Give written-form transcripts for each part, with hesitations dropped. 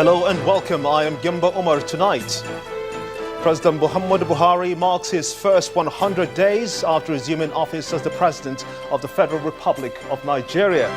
Hello and welcome. I am Gimba Umar. Tonight, President Muhammadu Buhari marks his first 100 days after resuming office as the President of the Federal Republic of Nigeria.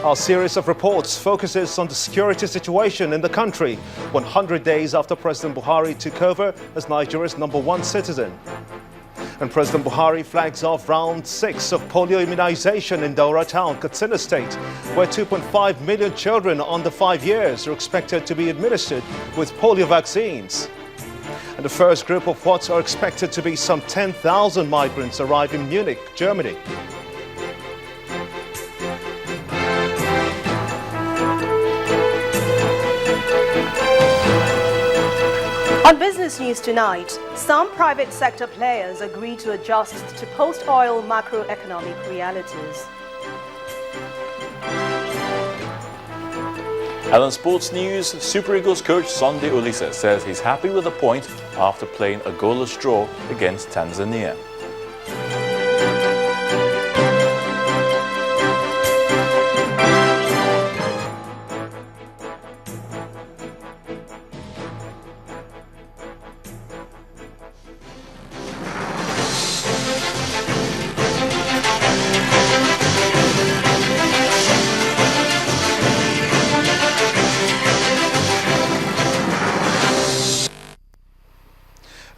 Our series of reports focuses on the security situation in the country 100 days after President Buhari took over as Nigeria's #1 citizen. And President Buhari flags off round 6 of polio immunization in Daura town, Katsina State, where 2.5 million children under 5 years are expected to be administered with polio vaccines. And the first group of what are expected to be some 10,000 migrants arrive in Munich, Germany. On business news tonight, some private sector players agree to adjust to post-oil macroeconomic realities. And on sports news, Super Eagles coach Sunday Olise says he's happy with the point after playing a goalless draw against Tanzania.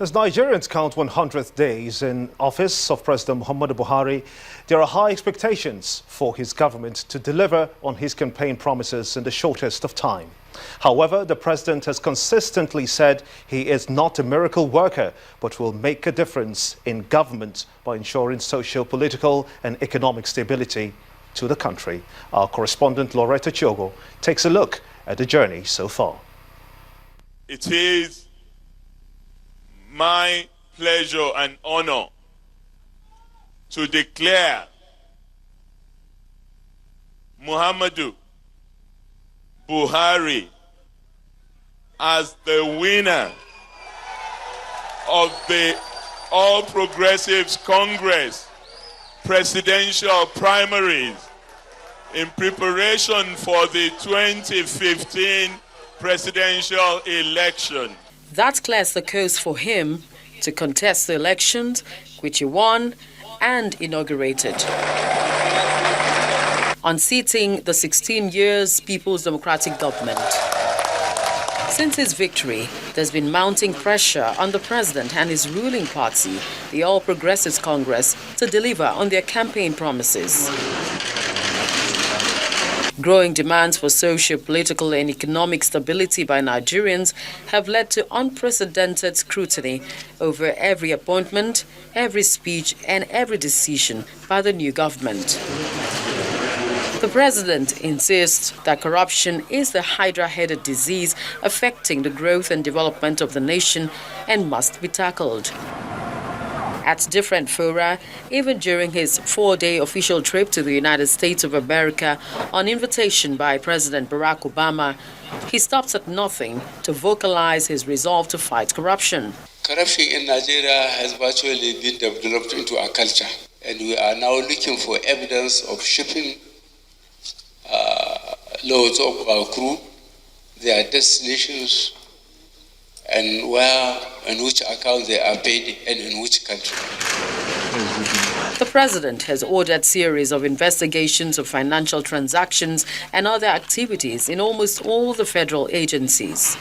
As Nigerians count 100th days in office of President Muhammadu Buhari, there are high expectations for his government to deliver on his campaign promises in the shortest of time. However, the president has consistently said he is not a miracle worker, but will make a difference in government by ensuring socio-political and economic stability to the country. Our correspondent Loretta Chiogo takes a look at the journey so far. It is my pleasure and honor to declare Muhammadu Buhari as the winner of the All Progressives Congress presidential primaries in preparation for the 2015 presidential election. That clears the coast for him to contest the elections, which he won and inaugurated. Unseating the 16 years People's Democratic Government. Since his victory, there's been mounting pressure on the president and his ruling party, the All Progressives Congress, to deliver on their campaign promises. Growing demands for socio-political and economic stability by Nigerians have led to unprecedented scrutiny over every appointment, every speech, and every decision by the new government. The president insists that corruption is the hydra-headed disease affecting the growth and development of the nation and must be tackled. At different fora, even during his 4-day official trip to the United States of America on invitation by President Barack Obama, he stops at nothing to vocalize his resolve to fight corruption. Corruption in Nigeria has virtually been developed into a culture, and we are now looking for evidence of shipping loads of our crew, their destinations, and where and which account they are paid and in which country. The president has ordered series of investigations of financial transactions and other activities in almost all the federal agencies.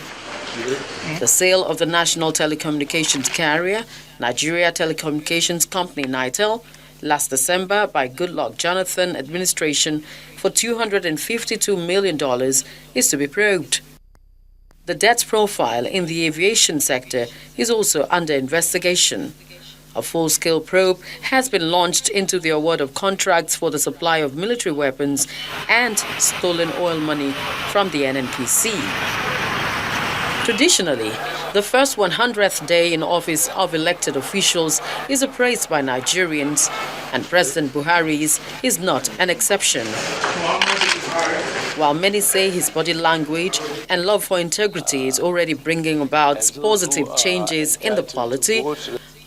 The sale of the national telecommunications carrier, Nigeria Telecommunications Company (NITEL), last December by Goodluck Jonathan administration for $252 million is to be probed. The debt profile in the aviation sector is also under investigation. A full-scale probe has been launched into the award of contracts for the supply of military weapons and stolen oil money from the NNPC. Traditionally, the first 100th day in office of elected officials is appraised by Nigerians, and President Buhari's is not an exception. While many say his body language and love for integrity is already bringing about positive changes in the polity,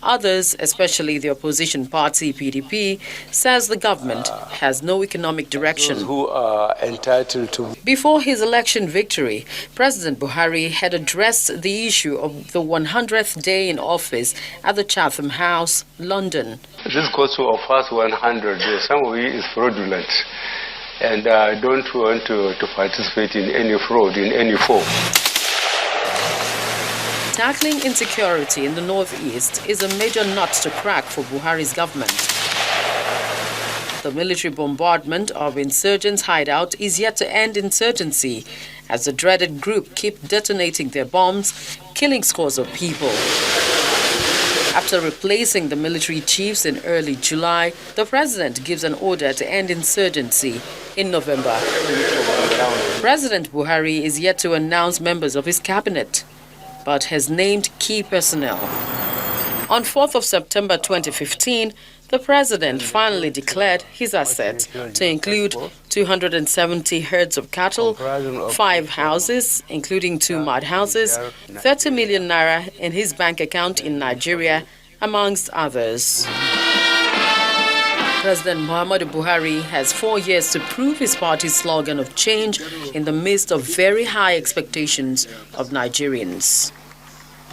Others, especially the opposition party PDP, says the government has no economic direction. Those who are entitled to. Before his election victory, President Buhari had addressed the issue of the 100th day in office at the Chatham House, London. This goes to our first 100 days. Some of it is fraudulent. And I don't want to participate in any fraud in any form. Tackling insecurity in the northeast is a major nut to crack for Buhari's government. The military bombardment of insurgents' hideout is yet to end insurgency, as the dreaded group keep detonating their bombs, killing scores of people. After replacing the military chiefs in early July, the president gives an order to end insurgency in November. President Buhari is yet to announce members of his cabinet, but has named key personnel. On 4th of September 2015, the president finally declared his assets to include 270 herds of cattle, 5 houses, including 2 mud houses, 30 million naira in his bank account in Nigeria, amongst others. President Muhammadu Buhari has 4 years to prove his party's slogan of change in the midst of very high expectations of Nigerians.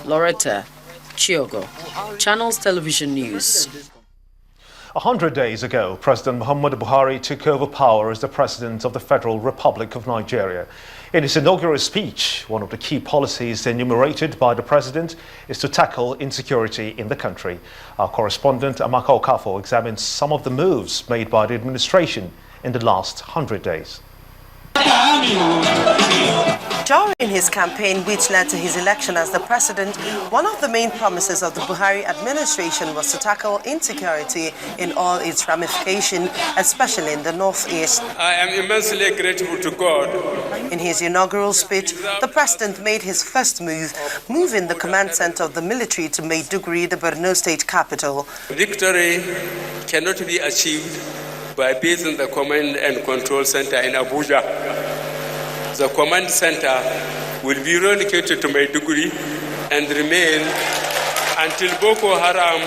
Loretta Chiogo, Channels Television News. 100 days ago, President Muhammadu Buhari took over power as the President of the Federal Republic of Nigeria. In his inaugural speech, one of the key policies enumerated by the President is to tackle insecurity in the country. Our correspondent Amaka Okafo examines some of the moves made by the administration in the last 100 days. During his campaign, which led to his election as the president, one of the main promises of the Buhari administration was to tackle insecurity in all its ramifications, especially in the northeast. I am immensely grateful to God. In his inaugural speech, the president made his first move, moving the command center of the military to Maiduguri, the Borno state capital. Victory cannot be achieved by basing the command and control center in Abuja. The command center will be relocated to Maiduguri and remain until Boko Haram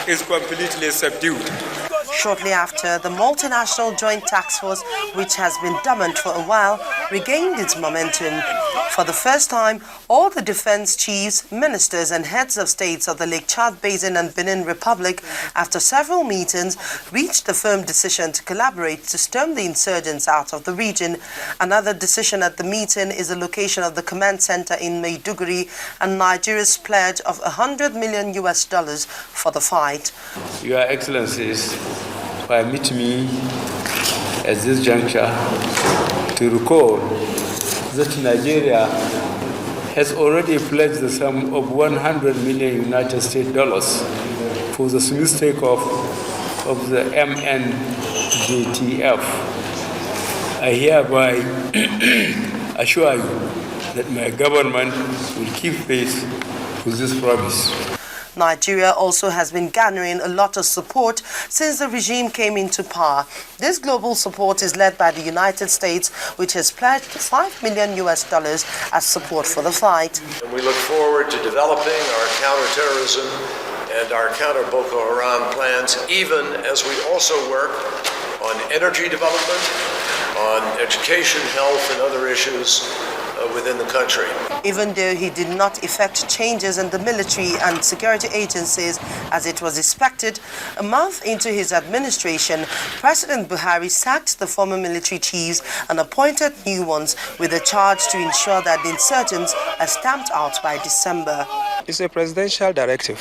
is completely subdued. Shortly after, the multinational joint task force, which has been dormant for a while, regained its momentum. For the first time, all the defense chiefs, ministers and heads of states of the Lake Chad Basin and Benin Republic, after several meetings, reached a firm decision to collaborate to stem the insurgents out of the region. Another decision at the meeting is the location of the command center in Maiduguri and Nigeria's pledge of $100 million for the fight. Your Excellencies, permit me at this juncture to recall that Nigeria has already pledged the sum of $100 million United States dollars for the smooth takeoff of the MNJTF. I hereby assure you that my government will keep pace with this promise. Nigeria also has been garnering a lot of support since the regime came into power. This global support is led by the United States, which has pledged $5 million as support for the fight. And we look forward to developing our counterterrorism and our counter-Boko Haram plans, even as we also work on energy development, on education, health, and other issues within the country. Even though he did not effect changes in the military and security agencies as it was expected, a month into his administration, President Buhari sacked the former military chiefs and appointed new ones with a charge to ensure that the insurgents are stamped out by December. It's a presidential directive,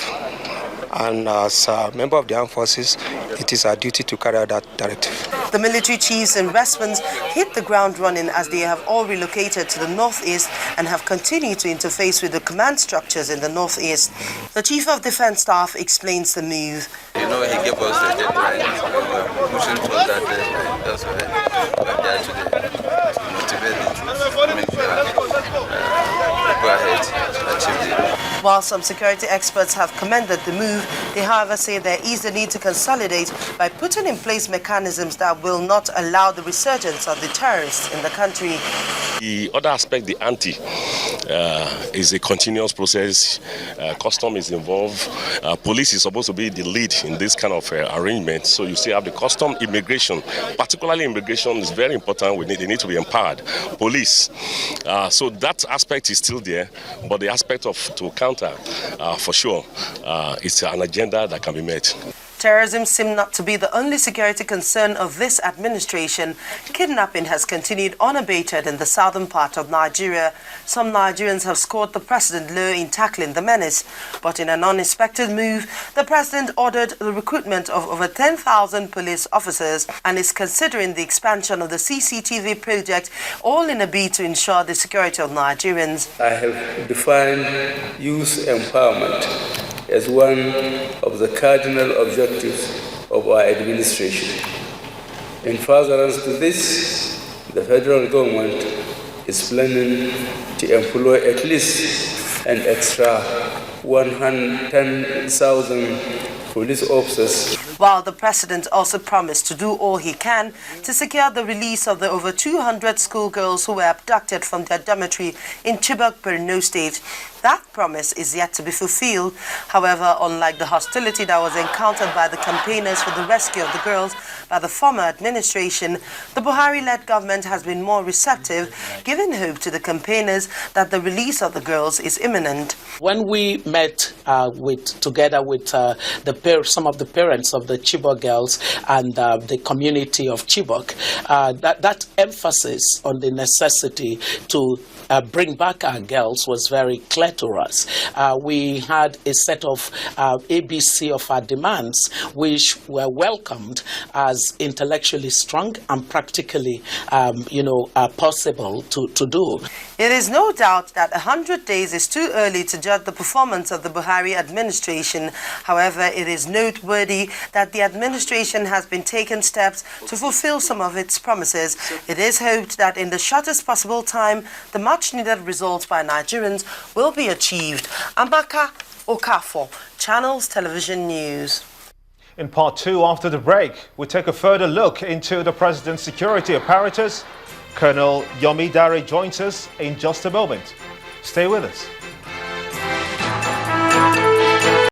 and as a member of the armed forces, it is our duty to carry out that directive. The military chiefs in response hit the ground running as they have all relocated to the northeast and have continued to interface with the command structures in the northeast. The Chief of Defense Staff explains the move. You know, he gave us the deadline. We were pushing towards that deadline. That's why we're there today to motivate the troops to make sure go ahead and achieve it. While some security experts have commended the move, they however say there is a need to consolidate by putting in place mechanisms that will not allow the resurgence of the terrorists in the country. The other aspect, the anti, is a continuous process. Custom is involved. Police is supposed to be the lead in this kind of arrangement. So you still have the custom, immigration, particularly immigration is very important. They need to be empowered. Police. So that aspect is still there, but the aspect of to counter, for sure, it's an agenda that can be met. Terrorism seems not to be the only security concern of this administration. Kidnapping has continued unabated in the southern part of Nigeria. Some Nigerians have scored the president low in tackling the menace. But in an unexpected move, the president ordered the recruitment of over 10,000 police officers and is considering the expansion of the CCTV project, all in a bid to ensure the security of Nigerians. I have defined youth empowerment as one of the cardinal objectives of our administration. In furtherance to this, the federal government is planning to employ at least an extra 110,000 police officers. While the president also promised to do all he can to secure the release of the over 200 schoolgirls who were abducted from their dormitory in Chibok, Borno State. That promise is yet to be fulfilled. However, unlike the hostility that was encountered by the campaigners for the rescue of the girls by the former administration, the Buhari-led government has been more receptive, giving hope to the campaigners that the release of the girls is imminent. When we met together with some of the parents of the Chibok girls and the community of Chibok, that emphasis on the necessity to bring back our girls was very clear to us. We had a set of ABC of our demands, which were welcomed as intellectually strong and practically, possible to do. It is no doubt that 100 days is too early to judge the performance of the Buhari administration. However, it is noteworthy that the administration has been taking steps to fulfill some of its promises. It is hoped that in the shortest possible time, the much-needed results by Nigerians will be achieved. Ambaka Okafor, Channels Television News. In part two, after the break, we take a further look into the president's security apparatus. Colonel Yomi Dare joins us in just a moment. Stay with us.